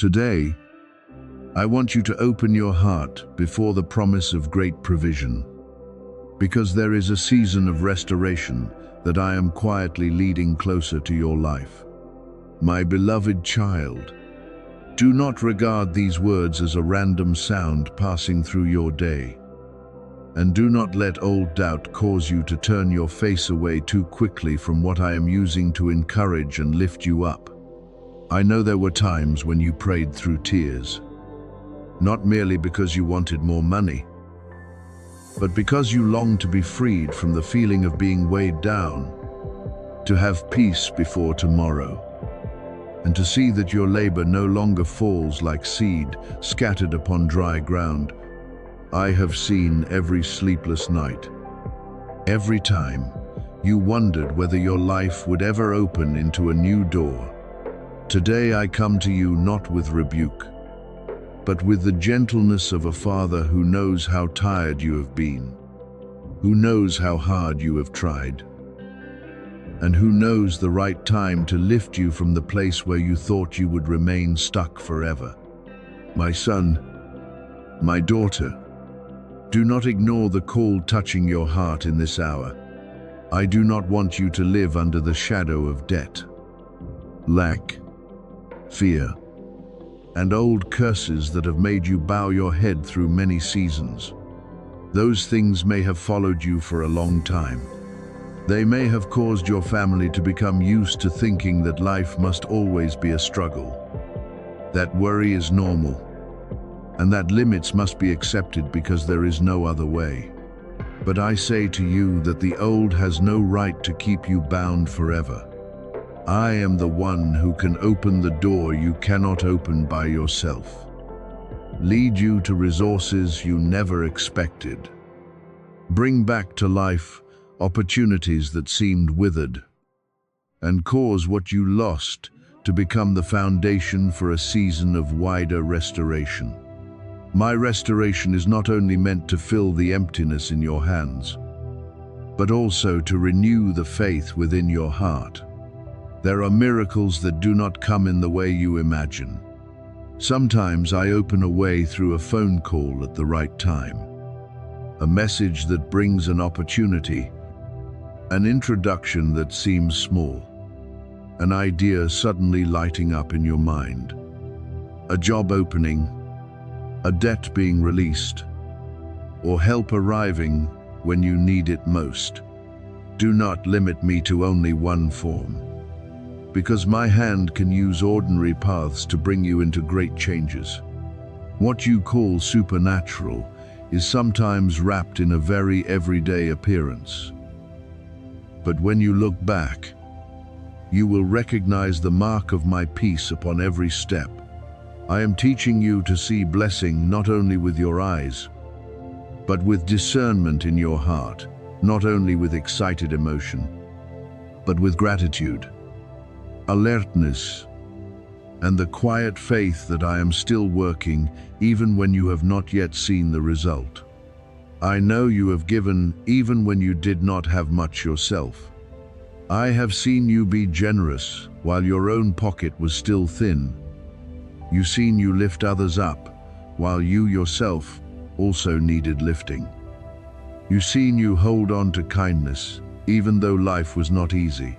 Today, I want you to open your heart before the promise of great provision, because there is a season of restoration that I am quietly leading closer to your life. My beloved child, do not regard these words as a random sound passing through your day. And do not let old doubt cause you to turn your face away too quickly from what I am using to encourage and lift you up. I know there were times when you prayed through tears, not merely because you wanted more money, but because you longed to be freed from the feeling of being weighed down, to have peace before tomorrow, and to see that your labor no longer falls like seed scattered upon dry ground. I have seen every sleepless night, every time you wondered whether your life would ever open into a new door. Today I come to you not with rebuke, but with the gentleness of a father who knows how tired you have been, who knows how hard you have tried, and who knows the right time to lift you from the place where you thought you would remain stuck forever. My son, my daughter, do not ignore the call touching your heart in this hour. I do not want you to live under the shadow of debt, lack, fear, and old curses that have made you bow your head through many seasons. Those things may have followed you for a long time. They may have caused your family to become used to thinking that life must always be a struggle, that worry is normal, and that limits must be accepted because there is no other way. But I say to you that the old has no right to keep you bound forever. I am the one who can open the door you cannot open by yourself, lead you to resources you never expected, bring back to life opportunities that seemed withered, and cause what you lost to become the foundation for a season of wider restoration. My restoration is not only meant to fill the emptiness in your hands, but also to renew the faith within your heart. There are miracles that do not come in the way you imagine. Sometimes I open a way through a phone call at the right time, a message that brings an opportunity, an introduction that seems small, an idea suddenly lighting up in your mind, a job opening, a debt being released, or help arriving when you need it most. Do not limit me to only one form, because my hand can use ordinary paths to bring you into great changes. What you call supernatural is sometimes wrapped in a very everyday appearance. But when you look back, you will recognize the mark of my peace upon every step. I am teaching you to see blessing not only with your eyes, but with discernment in your heart, not only with excited emotion, but with gratitude, alertness, and the quiet faith that I am still working even when you have not yet seen the result. I know you have given even when you did not have much yourself. I have seen you be generous while your own pocket was still thin. You've seen you lift others up while you yourself also needed lifting. You've seen you hold on to kindness even though life was not easy.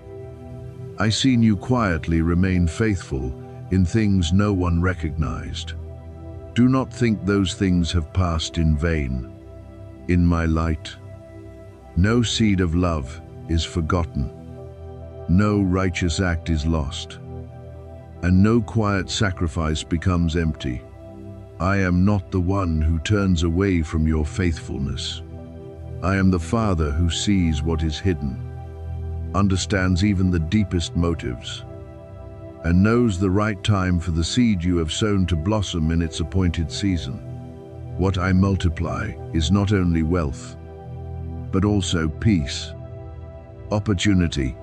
I've seen you quietly remain faithful in things no one recognized. Do not think those things have passed in vain. In my light, no seed of love is forgotten, no righteous act is lost, and no quiet sacrifice becomes empty. I am not the one who turns away from your faithfulness. I am the Father who sees what is hidden, understands even the deepest motives, and knows the right time for the seed you have sown to blossom in its appointed season. What I multiply is not only wealth, but also peace, opportunity,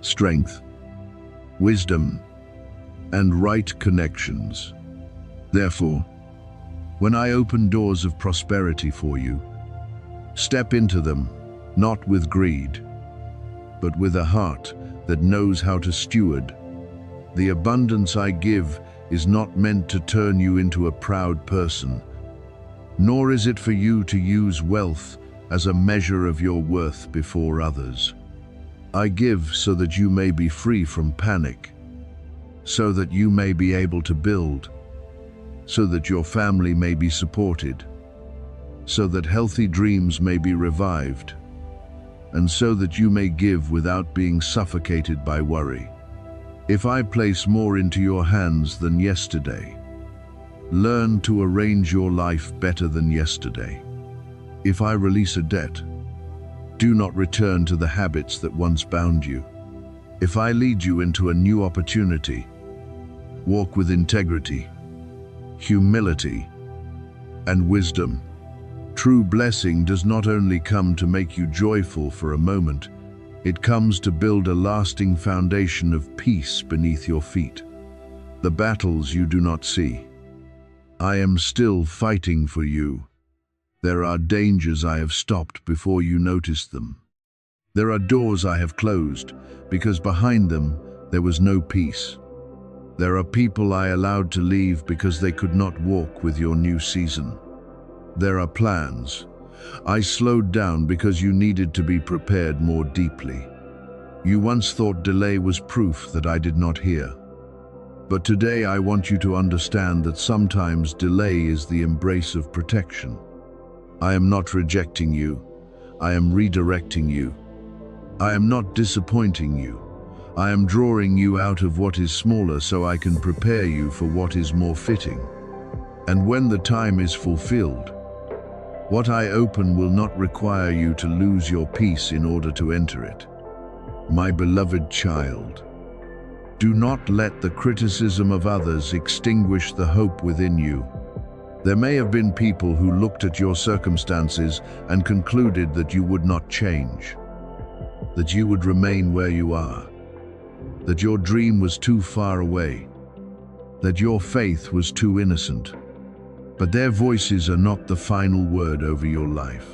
strength, wisdom, and right connections. Therefore, when I open doors of prosperity for you, step into them, not with greed, but with a heart that knows how to steward. The abundance I give is not meant to turn you into a proud person, nor is it for you to use wealth as a measure of your worth before others. I give so that you may be free from panic, so that you may be able to build, so that your family may be supported, so that healthy dreams may be revived, and so that you may give without being suffocated by worry. If I place more into your hands than yesterday, learn to arrange your life better than yesterday. If I release a debt, do not return to the habits that once bound you. If I lead you into a new opportunity, walk with integrity, humility, and wisdom. True blessing does not only come to make you joyful for a moment, it comes to build a lasting foundation of peace beneath your feet. The battles you do not see, I am still fighting for you. There are dangers I have stopped before you noticed them. There are doors I have closed because behind them there was no peace. There are people I allowed to leave because they could not walk with your new season. There are plans I slowed down because you needed to be prepared more deeply. You once thought delay was proof that I did not hear. But today I want you to understand that sometimes delay is the embrace of protection. I am not rejecting you. I am redirecting you. I am not disappointing you. I am drawing you out of what is smaller so I can prepare you for what is more fitting. And when the time is fulfilled, what I open will not require you to lose your peace in order to enter it. My beloved child, do not let the criticism of others extinguish the hope within you. There may have been people who looked at your circumstances and concluded that you would not change, that you would remain where you are, that your dream was too far away, that your faith was too innocent. But their voices are not the final word over your life.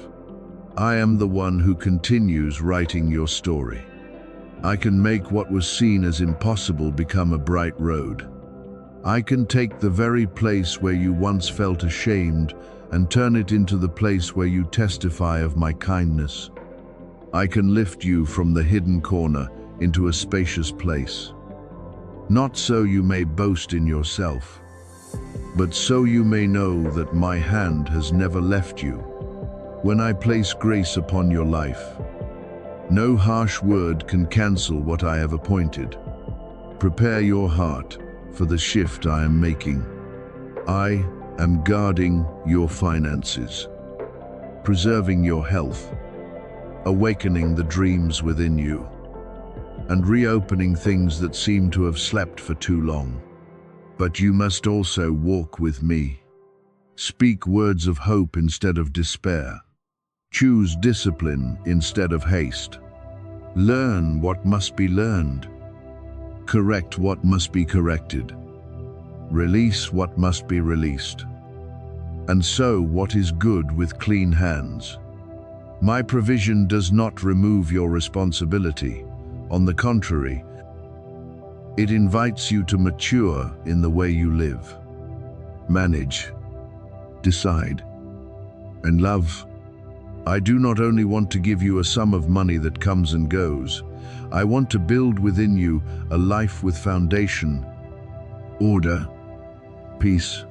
I am the one who continues writing your story. I can make what was seen as impossible become a bright road. I can take the very place where you once felt ashamed and turn it into the place where you testify of my kindness. I can lift you from the hidden corner into a spacious place. Not so you may boast in yourself, but so you may know that my hand has never left you. When I place grace upon your life, no harsh word can cancel what I have appointed. Prepare your heart for the shift I am making. I am guarding your finances, preserving your health, awakening the dreams within you, and reopening things that seem to have slept for too long. But you must also walk with me. Speak words of hope instead of despair. Choose discipline instead of haste. Learn what must be learned. Correct what must be corrected. Release what must be released. And sow what is good with clean hands. My provision does not remove your responsibility. On the contrary, it invites you to mature in the way you live. Manage, decide, and love. I do not only want to give you a sum of money that comes and goes. I want to build within you a life with foundation, order, peace,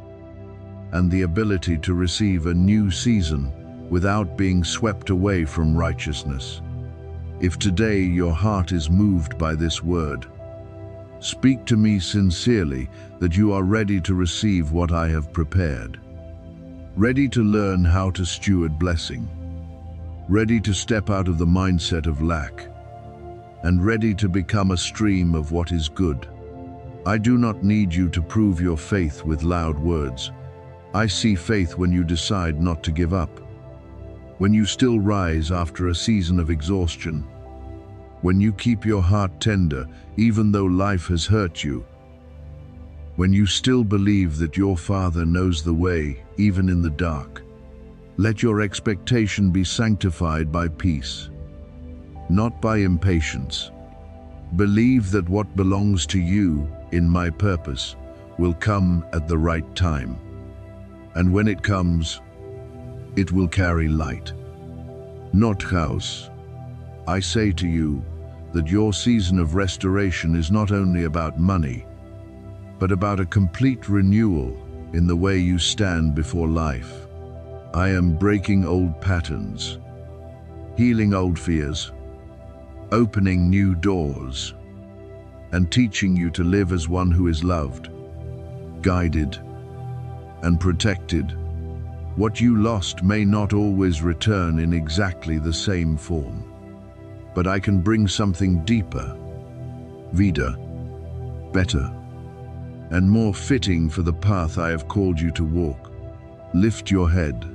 and the ability to receive a new season without being swept away from righteousness. If today your heart is moved by this word, speak to me sincerely that you are ready to receive what I have prepared. Ready to learn how to steward blessing. Ready to step out of the mindset of lack. And ready to become a stream of what is good. I do not need you to prove your faith with loud words. I see faith when you decide not to give up. When you still rise after a season of exhaustion. When you keep your heart tender, even though life has hurt you. When you still believe that your Father knows the way, even in the dark. Let your expectation be sanctified by peace, not by impatience. Believe that what belongs to you, in my purpose, will come at the right time. And when it comes, it will carry light, not chaos. I say to you that your season of restoration is not only about money, but about a complete renewal in the way you stand before life. I am breaking old patterns, healing old fears, opening new doors, and teaching you to live as one who is loved, guided, and protected. What you lost may not always return in exactly the same form, but I can bring something deeper, Vida, better, and more fitting for the path I have called you to walk. Lift your head,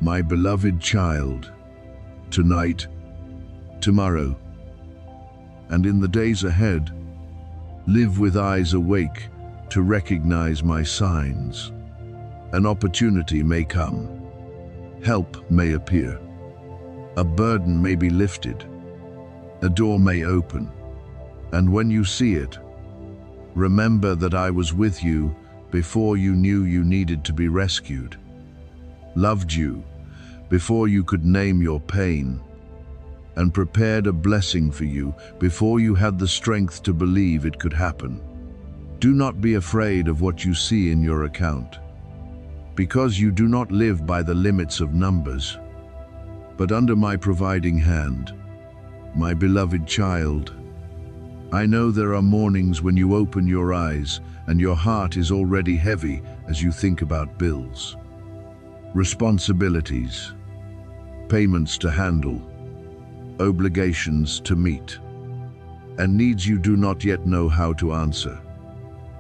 my beloved child, tonight, tomorrow, and in the days ahead. Live with eyes awake to recognize my signs. An opportunity may come, help may appear, a burden may be lifted, a door may open, and when you see it, remember that I was with you before you knew you needed to be rescued, loved you before you could name your pain, and prepared a blessing for you before you had the strength to believe it could happen. Do not be afraid of what you see in your account, because you do not live by the limits of numbers, but under my providing hand. My beloved child, I know there are mornings when you open your eyes and your heart is already heavy as you think about bills, responsibilities, payments to handle, obligations to meet, and needs you do not yet know how to answer.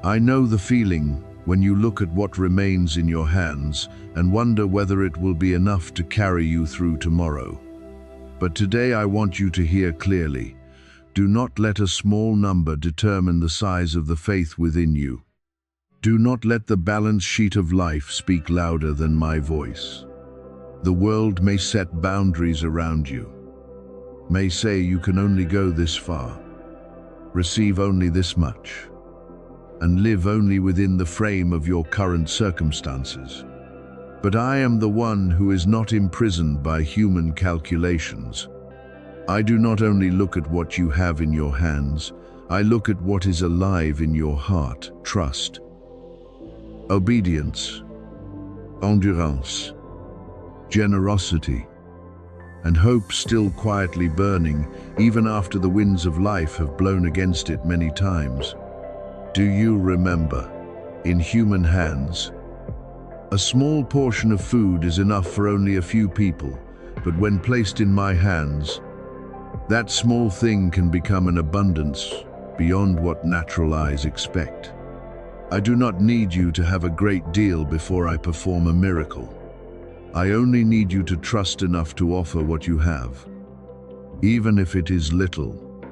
I know the feeling when you look at what remains in your hands and wonder whether it will be enough to carry you through tomorrow. But today I want you to hear clearly. Do not let a small number determine the size of the faith within you. Do not let the balance sheet of life speak louder than my voice. The world may set boundaries around you, may say you can only go this far, receive only this much, and live only within the frame of your current circumstances. But I am the one who is not imprisoned by human calculations. I do not only look at what you have in your hands, I look at what is alive in your heart: trust, obedience, endurance, generosity, and hope still quietly burning even after the winds of life have blown against it many times. Do you remember, in human hands, a small portion of food is enough for only a few people, but when placed in my hands, that small thing can become an abundance beyond what natural eyes expect. I do not need you to have a great deal before I perform a miracle. I only need you to trust enough to offer what you have, even if it is little,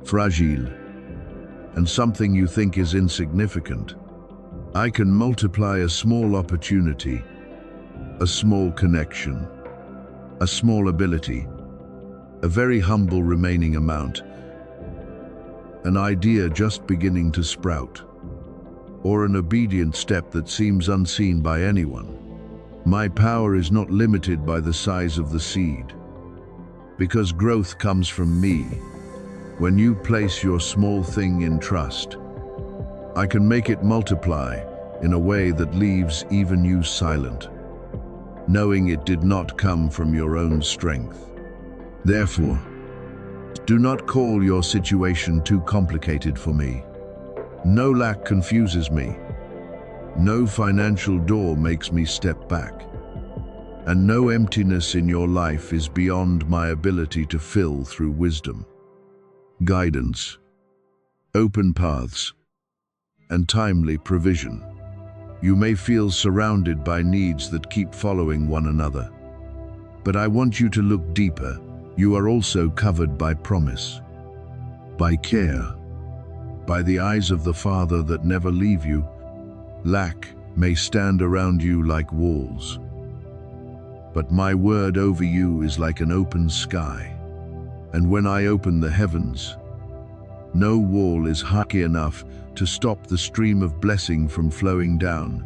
fragile, and something you think is insignificant. I can multiply a small opportunity, a small connection, a small ability, a very humble remaining amount, an idea just beginning to sprout, or an obedient step that seems unseen by anyone. My power is not limited by the size of the seed, because growth comes from me. When you place your small thing in trust, I can make it multiply in a way that leaves even you silent, knowing it did not come from your own strength. Therefore, do not call your situation too complicated for me. No lack confuses me. No financial door makes me step back. And no emptiness in your life is beyond my ability to fill through wisdom, guidance, open paths, and timely provision. You may feel surrounded by needs that keep following one another, but I want you to look deeper. You are also covered by promise, by care, by the eyes of the Father that never leave you. Lack may stand around you like walls, but my word over you is like an open sky. And when I open the heavens, No wall is high enough to stop the stream of blessing from flowing down.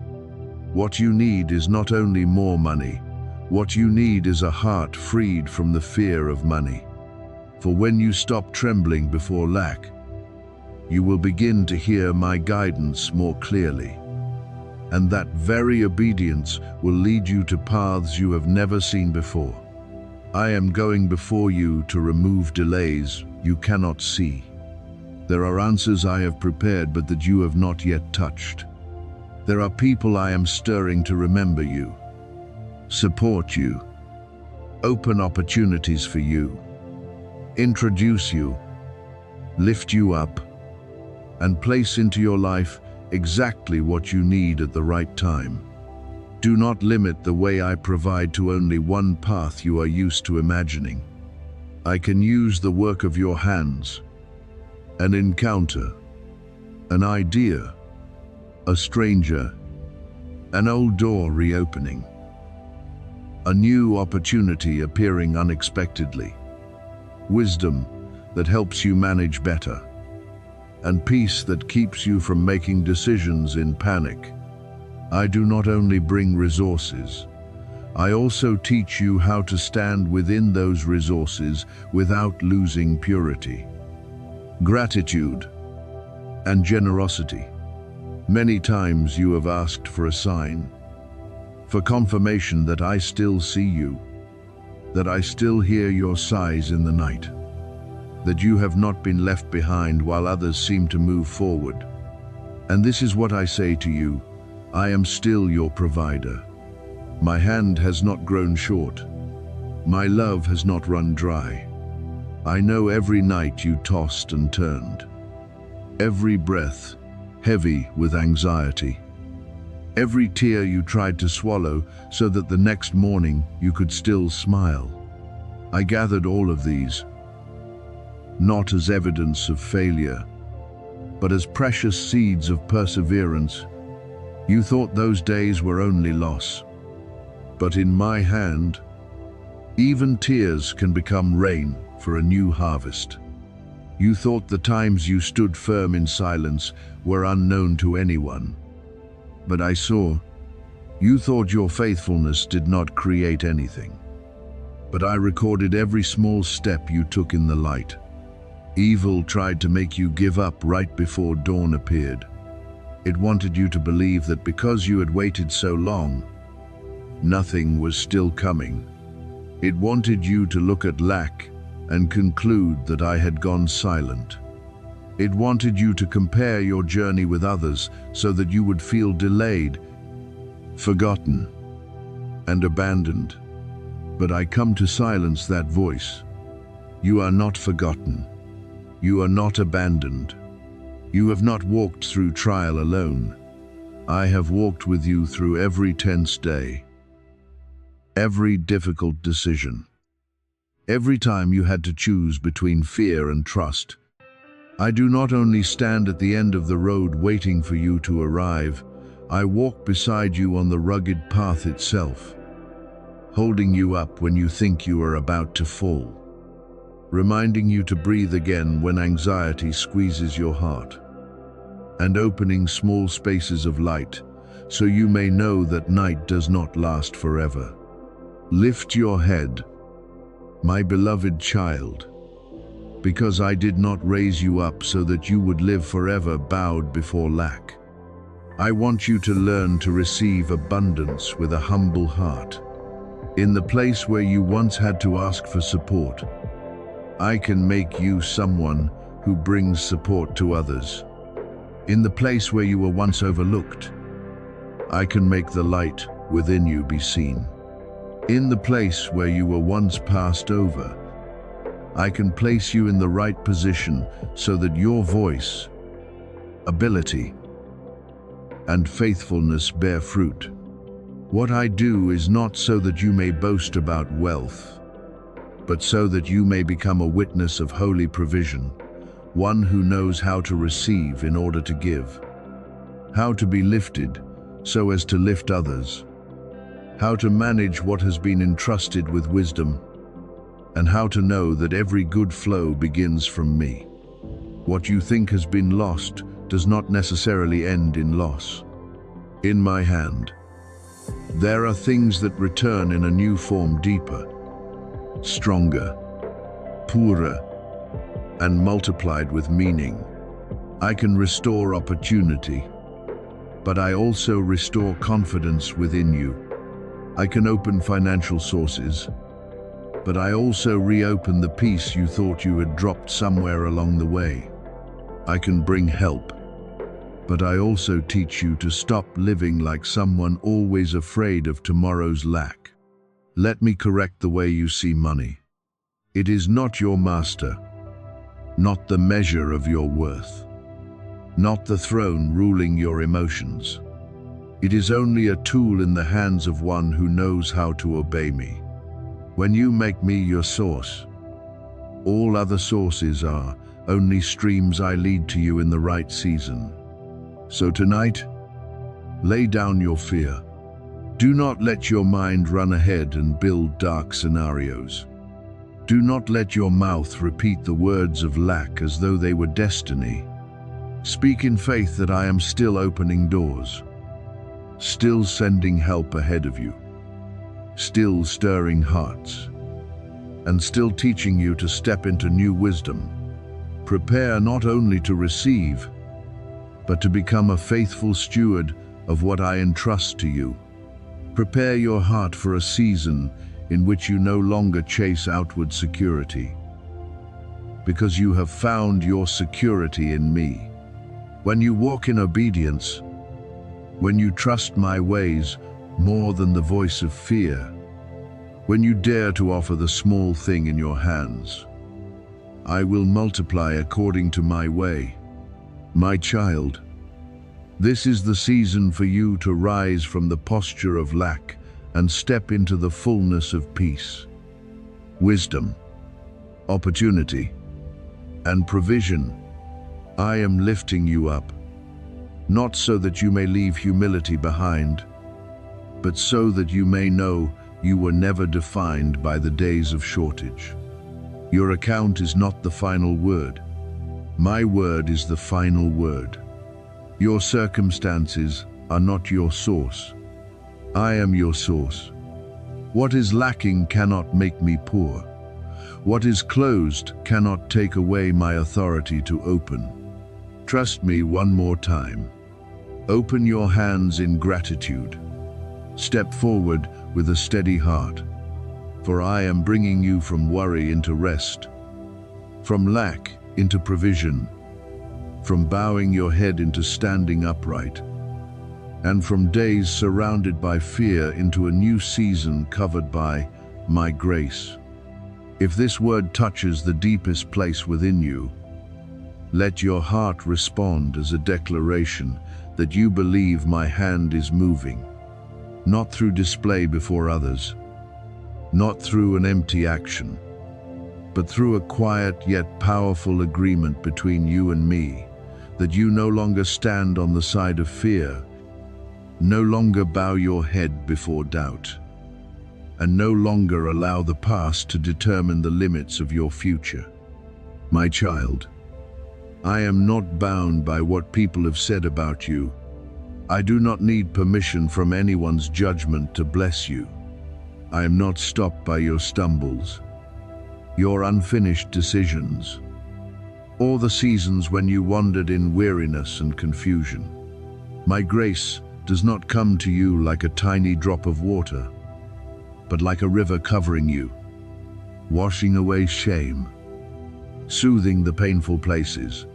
What you need is not only more money. What you need is a heart freed from the fear of money. For when you stop trembling before lack, you will begin to hear my guidance more clearly. And that very obedience will lead you to paths you have never seen before. I am going before you to remove delays you cannot see. There are answers I have prepared but that you have not yet touched. There are people I am stirring to remember you, support you, open opportunities for you, introduce you, lift you up, and place into your life exactly what you need at the right time. Do not limit the way I provide to only one path you are used to imagining. I can use the work of your hands, an encounter, an idea, a stranger, an old door reopening, a new opportunity appearing unexpectedly, wisdom that helps you manage better, and peace that keeps you from making decisions in panic. I do not only bring resources, I also teach you how to stand within those resources without losing purity. Gratitude and generosity. Many times you have asked for a sign, for confirmation that I still see you, that I still hear your sighs in the night, that you have not been left behind while others seem to move forward. And this is what I say to you: I am still your provider. My hand has not grown short. My love has not run dry. I know every night you tossed and turned, every breath heavy with anxiety, every tear you tried to swallow so that the next morning you could still smile. I gathered all of these, not as evidence of failure, but as precious seeds of perseverance. You thought those days were only loss. But in my hand, even tears can become rain for a new harvest. You thought the times you stood firm in silence were unknown to anyone. But I saw. You thought your faithfulness did not create anything. But I recorded every small step you took in the light. Evil tried to make you give up right before dawn appeared. It wanted you to believe that because you had waited so long, nothing was still coming. It wanted you to look at lack and conclude that I had gone silent. It wanted you to compare your journey with others so that you would feel delayed, forgotten, and abandoned. But I come to silence that voice. You are not forgotten. You are not abandoned. You have not walked through trial alone. I have walked with you through every tense day, every difficult decision, every time you had to choose between fear and trust. I do not only stand at the end of the road waiting for you to arrive, I walk beside you on the rugged path itself, holding you up when you think you are about to fall, reminding you to breathe again when anxiety squeezes your heart, and opening small spaces of light so you may know that night does not last forever. Lift your head, my beloved child, because I did not raise you up so that you would live forever bowed before lack. I want you to learn to receive abundance with a humble heart. In the place where you once had to ask for support, I can make you someone who brings support to others. In the place where you were once overlooked, I can make the light within you be seen. In the place where you were once passed over, I can place you in the right position so that your voice, ability, and faithfulness bear fruit. What I do is not so that you may boast about wealth, but so that you may become a witness of holy provision, one who knows how to receive in order to give, how to be lifted so as to lift others, how to manage what has been entrusted with wisdom, and how to know that every good flow begins from me. What you think has been lost does not necessarily end in loss. In my hand, there are things that return in a new form, deeper, stronger, purer, and multiplied with meaning. I can restore opportunity, but I also restore confidence within you. I can open financial sources, but I also reopen the peace you thought you had dropped somewhere along the way. I can bring help, but I also teach you to stop living like someone always afraid of tomorrow's lack. Let me correct the way you see money. It is not your master, not the measure of your worth, not the throne ruling your emotions. It is only a tool in the hands of one who knows how to obey me. When you make me your source, all other sources are only streams I lead to you in the right season. So tonight, lay down your fear. Do not let your mind run ahead and build dark scenarios. Do not let your mouth repeat the words of lack as though they were destiny. Speak in faith that I am still opening doors, still sending help ahead of you, still stirring hearts, and still teaching you to step into new wisdom. Prepare not only to receive, but to become a faithful steward of what I entrust to you. Prepare your heart for a season in which you no longer chase outward security, because you have found your security in me. When you walk in obedience, when you trust my ways more than the voice of fear, when you dare to offer the small thing in your hands, I will multiply according to my way. My child, this is the season for you to rise from the posture of lack and step into the fullness of peace, wisdom, opportunity, and provision. I am lifting you up, not so that you may leave humility behind, but so that you may know you were never defined by the days of shortage. Your account is not the final word. My word is the final word. Your circumstances are not your source. I am your source. What is lacking cannot make me poor. What is closed cannot take away my authority to open. Trust me one more time. Open your hands in gratitude. Step forward with a steady heart, for I am bringing you from worry into rest, from lack into provision, from bowing your head into standing upright, and from days surrounded by fear into a new season covered by my grace. If this word touches the deepest place within you, let your heart respond as a declaration that you believe my hand is moving, not through display before others, not through an empty action, but through a quiet yet powerful agreement between you and me, that you no longer stand on the side of fear, no longer bow your head before doubt, and no longer allow the past to determine the limits of your future. My child, I am not bound by what people have said about you. I do not need permission from anyone's judgment to bless you. I am not stopped by your stumbles, your unfinished decisions, or the seasons when you wandered in weariness and confusion. My grace does not come to you like a tiny drop of water, but like a river covering you, washing away shame, soothing the painful places,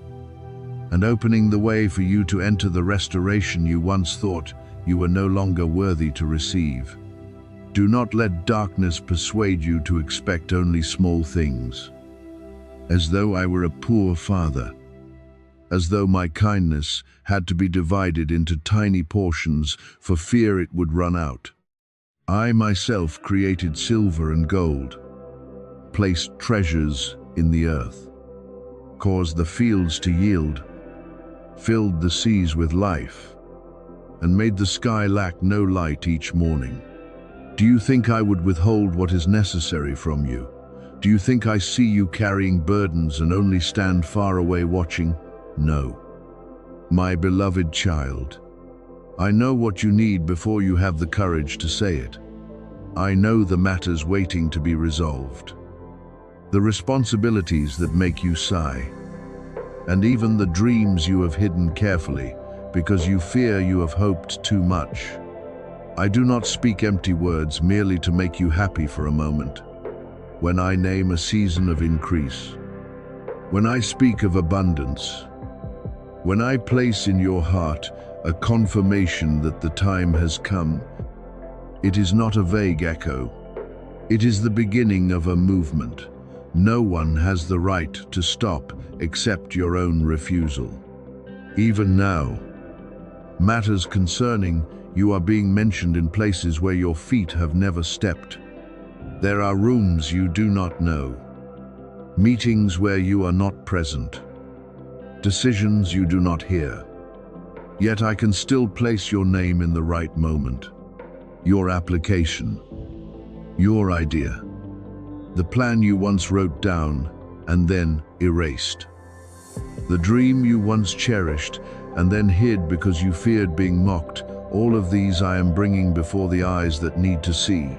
and opening the way for you to enter the restoration you once thought you were no longer worthy to receive. Do not let darkness persuade you to expect only small things, as though I were a poor father, as though my kindness had to be divided into tiny portions for fear it would run out. I myself created silver and gold, placed treasures in the earth, caused the fields to yield, filled the seas with life, and made the sky lack no light each morning. Do you think I would withhold what is necessary from you, Do you think I see you carrying burdens and only stand far away watching? No. My beloved child, I know what you need before you have the courage to say it. I know the matters waiting to be resolved, the responsibilities that make you sigh, and even the dreams you have hidden carefully because you fear you have hoped too much. I do not speak empty words merely to make you happy for a moment. When I name a season of increase, when I speak of abundance, when I place in your heart a confirmation that the time has come, it is not a vague echo. It is the beginning of a movement. No one has the right to stop except your own refusal. Even now, matters concerning you are being mentioned in places where your feet have never stepped. There are rooms you do not know, meetings where you are not present, decisions you do not hear. Yet I can still place your name in the right moment. Your application, your idea, the plan you once wrote down and then erased. The dream you once cherished and then hid because you feared being mocked. All of these I am bringing before the eyes that need to see.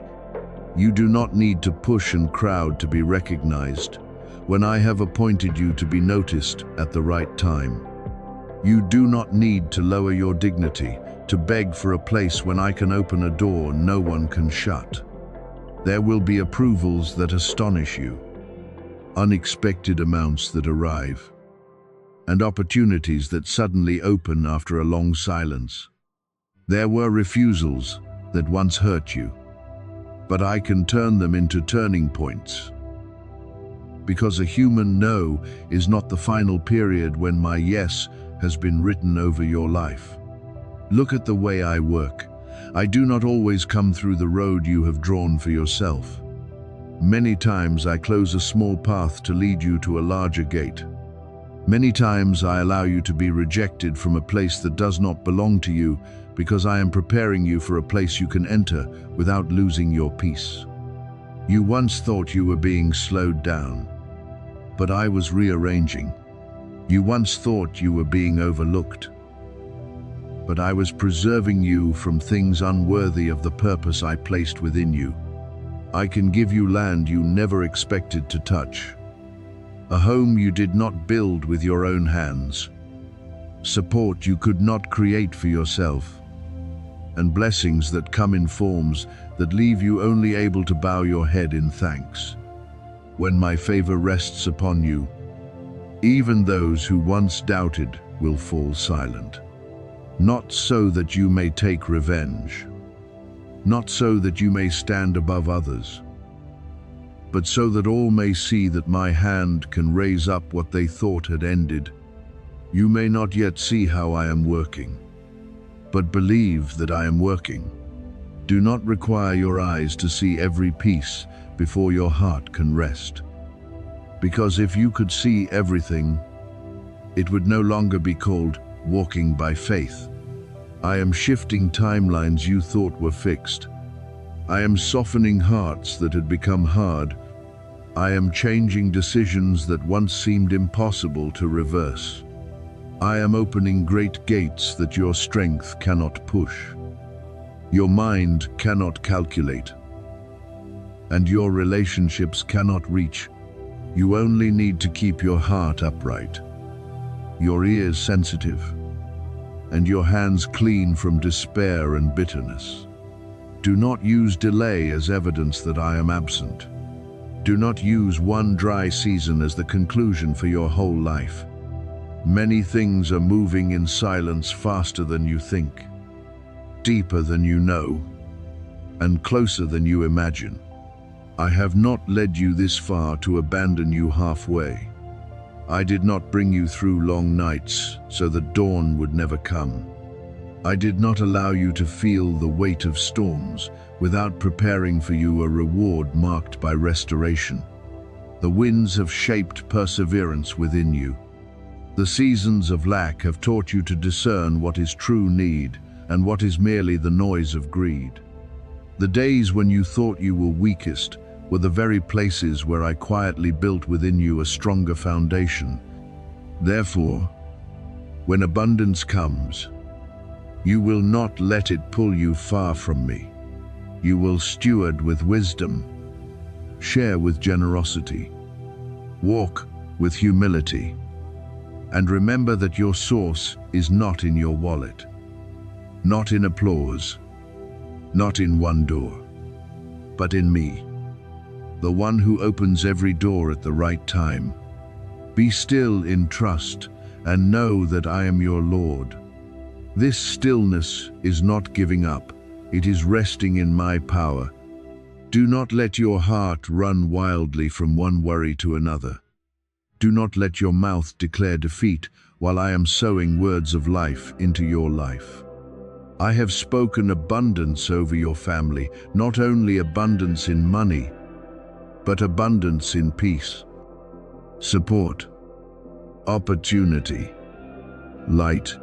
You do not need to push and crowd to be recognized when I have appointed you to be noticed at the right time. You do not need to lower your dignity to beg for a place when I can open a door no one can shut. There will be approvals that astonish you, unexpected amounts that arrive, and opportunities that suddenly open after a long silence. There were refusals that once hurt you, but I can turn them into turning points. Because a human no is not the final period when my yes has been written over your life. Look at the way I work. I do not always come through the road you have drawn for yourself. Many times I close a small path to lead you to a larger gate. Many times I allow you to be rejected from a place that does not belong to you because I am preparing you for a place you can enter without losing your peace. You once thought you were being slowed down, but I was rearranging. You once thought you were being overlooked, but I was preserving you from things unworthy of the purpose I placed within you. I can give you land you never expected to touch, a home you did not build with your own hands, support you could not create for yourself, and blessings that come in forms that leave you only able to bow your head in thanks. When my favor rests upon you, even those who once doubted will fall silent. Not so that you may take revenge, not so that you may stand above others, but so that all may see that my hand can raise up what they thought had ended. You may not yet see how I am working, but believe that I am working. Do not require your eyes to see every piece before your heart can rest. Because if you could see everything, it would no longer be called walking by faith. I am shifting timelines you thought were fixed. I am softening hearts that had become hard. I am changing decisions that once seemed impossible to reverse. I am opening great gates that your strength cannot push, your mind cannot calculate, and your relationships cannot reach. You only need to keep your heart upright, your ears sensitive, and your hands clean from despair and bitterness. Do not use delay as evidence that I am absent. Do not use one dry season as the conclusion for your whole life. Many things are moving in silence faster than you think, deeper than you know, and closer than you imagine. I have not led you this far to abandon you halfway. I did not bring you through long nights so that dawn would never come. I did not allow you to feel the weight of storms without preparing for you a reward marked by restoration. The winds have shaped perseverance within you. The seasons of lack have taught you to discern what is true need and what is merely the noise of greed. The days when you thought you were weakest were the very places where I quietly built within you a stronger foundation. Therefore, when abundance comes, you will not let it pull you far from me. You will steward with wisdom, share with generosity, walk with humility, and remember that your source is not in your wallet, not in applause, not in one door, but in me, the one who opens every door at the right time. Be still in trust and know that I am your Lord. This stillness is not giving up, it is resting in my power. Do not let your heart run wildly from one worry to another. Do not let your mouth declare defeat while I am sowing words of life into your life. I have spoken abundance over your family, not only abundance in money, but abundance in peace, support, opportunity, light,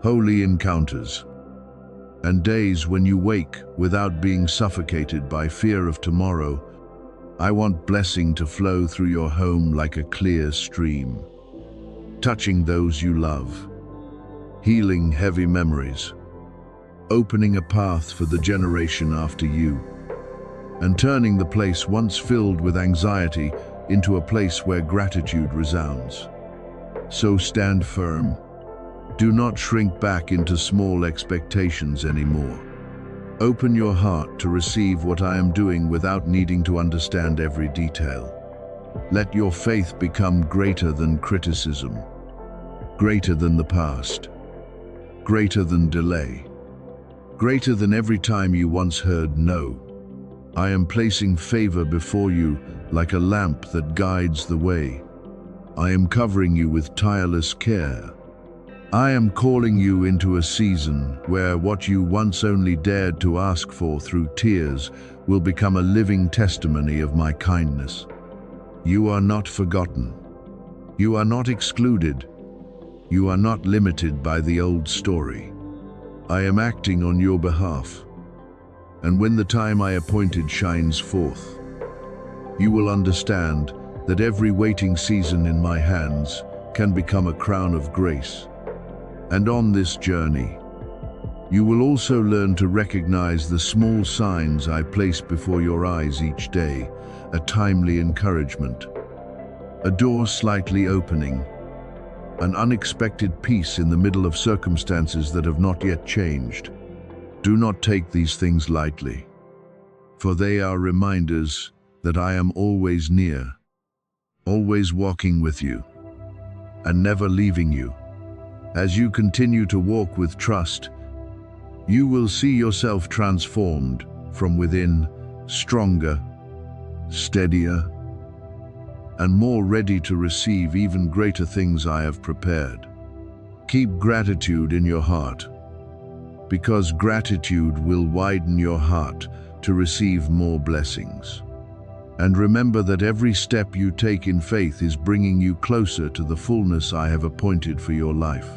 holy encounters, and days when you wake without being suffocated by fear of tomorrow. I want blessing to flow through your home like a clear stream, touching those you love, healing heavy memories, opening a path for the generation after you, and turning the place once filled with anxiety into a place where gratitude resounds. So stand firm. Do not shrink back into small expectations anymore. Open your heart to receive what I am doing without needing to understand every detail. Let your faith become greater than criticism, greater than the past, greater than delay, greater than every time you once heard no. I am placing favor before you like a lamp that guides the way. I am covering you with tireless care. I am calling you into a season where what you once only dared to ask for through tears will become a living testimony of my kindness. You are not forgotten. You are not excluded. You are not limited by the old story. I am acting on your behalf. And when the time I appointed shines forth, you will understand that every waiting season in my hands can become a crown of grace. And on this journey, you will also learn to recognize the small signs I place before your eyes each day, a timely encouragement, a door slightly opening, an unexpected peace in the middle of circumstances that have not yet changed. Do not take these things lightly, for they are reminders that I am always near, always walking with you, and never leaving you. As you continue to walk with trust, you will see yourself transformed from within, stronger, steadier, and more ready to receive even greater things I have prepared. Keep gratitude in your heart, because gratitude will widen your heart to receive more blessings. And remember that every step you take in faith is bringing you closer to the fullness I have appointed for your life.